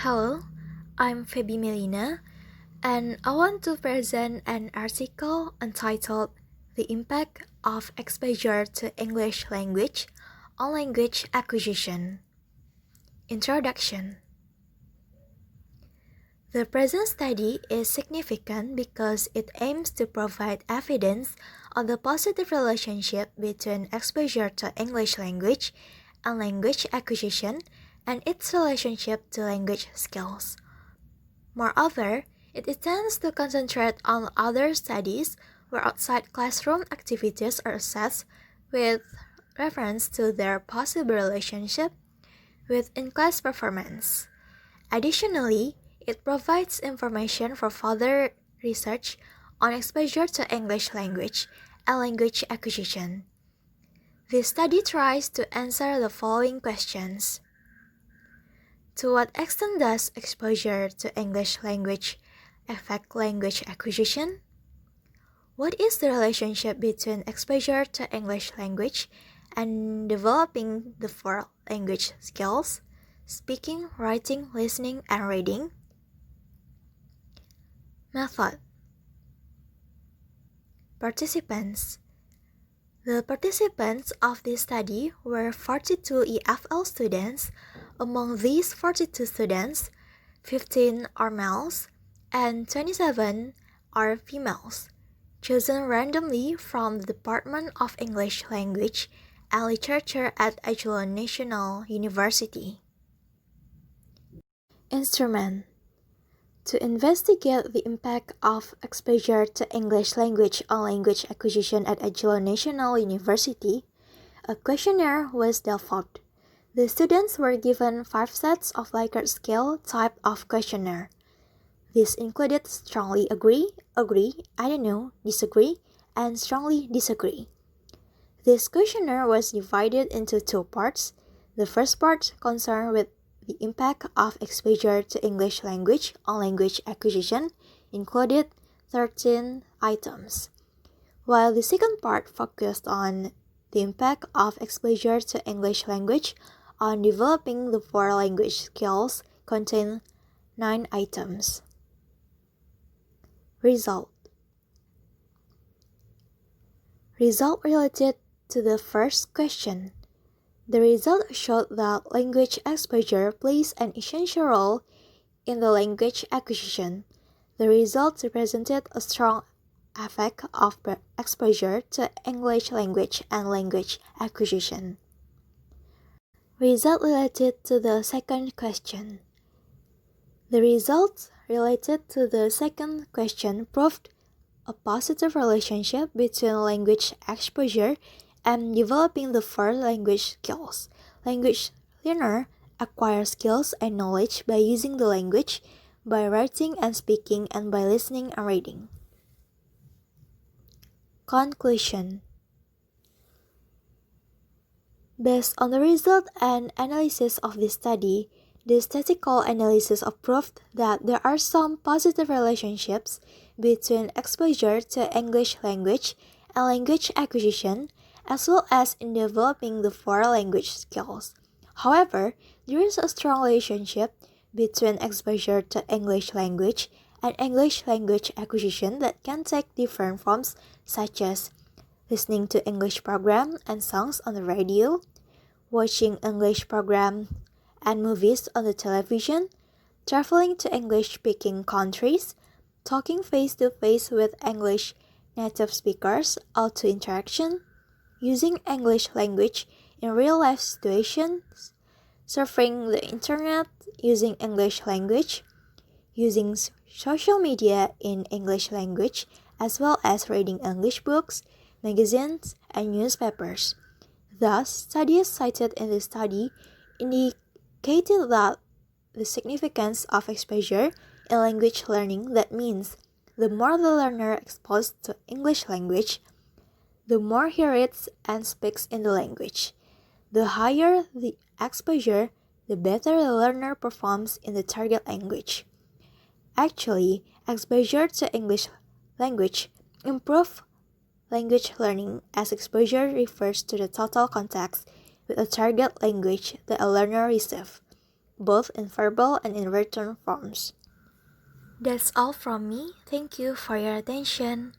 Hello, I'm Feby Melina, and I want to present an article entitled The Impact of Exposure to English Language on Language Acquisition. Introduction. The present study is significant because it aims to provide evidence of the positive relationship between exposure to English language and language acquisition and its relationship to language skills. Moreover, it intends to concentrate on other studies where outside classroom activities are assessed with reference to their possible relationship with in-class performance. Additionally, it provides information for further research on exposure to English language and language acquisition. This study tries to answer the following questions. To what extent does exposure to English language affect language acquisition? What is the relationship between exposure to English language and developing the four language skills: speaking, writing, listening, and reading? Method. Participants. The participants of this study were 42 EFL students. Among these 42 students, 15 are males and 27 are females, chosen randomly from the Department of English Language and Literature at Ajulon National University. Instrument. To investigate the impact of exposure to English language on language acquisition at Ajulon National University, a questionnaire was developed. The students were given 5 sets of Likert scale type of questionnaire. These included strongly agree, I don't know, disagree, and strongly disagree. This questionnaire was divided into 2 parts. The first part concerned with the impact of exposure to English language on language acquisition included 13 items, while the second part focused on the impact of exposure to English language on developing the 4 language skills contained 9 items. Result related to the first question. The result showed that language exposure plays an essential role in the language acquisition. The result represented a strong effect of exposure to English language and language acquisition. Result related to the second question. The results related to the second question proved a positive relationship between language exposure and developing the 4 language skills. Language learner acquire skills and knowledge by using the language, by writing and speaking, and by listening and reading. Conclusion. Based on the result and analysis of this study, the statistical analysis proved that there are some positive relationships between exposure to English language and language acquisition, as well as in developing the 4 language skills. However, there is a strong relationship between exposure to English language and English language acquisition that can take different forms, such as listening to English programs and songs on the radio, watching English programs and movies on the television, traveling to English-speaking countries, talking face-to-face with English native speakers, auto interaction, using English language in real-life situations, surfing the internet using English language, using social media in English language, as well as reading English books, magazines, and newspapers. Thus, studies cited in this study indicated that the significance of exposure in language learning. That means the more the learner exposed to English language, the more he reads and speaks in the language. The higher the exposure, the better the learner performs in the target language. Actually, exposure to English language improves language learning, as exposure refers to the total context with a target language that a learner receives. both in verbal and in written forms. That's all from me. Thank you for your attention.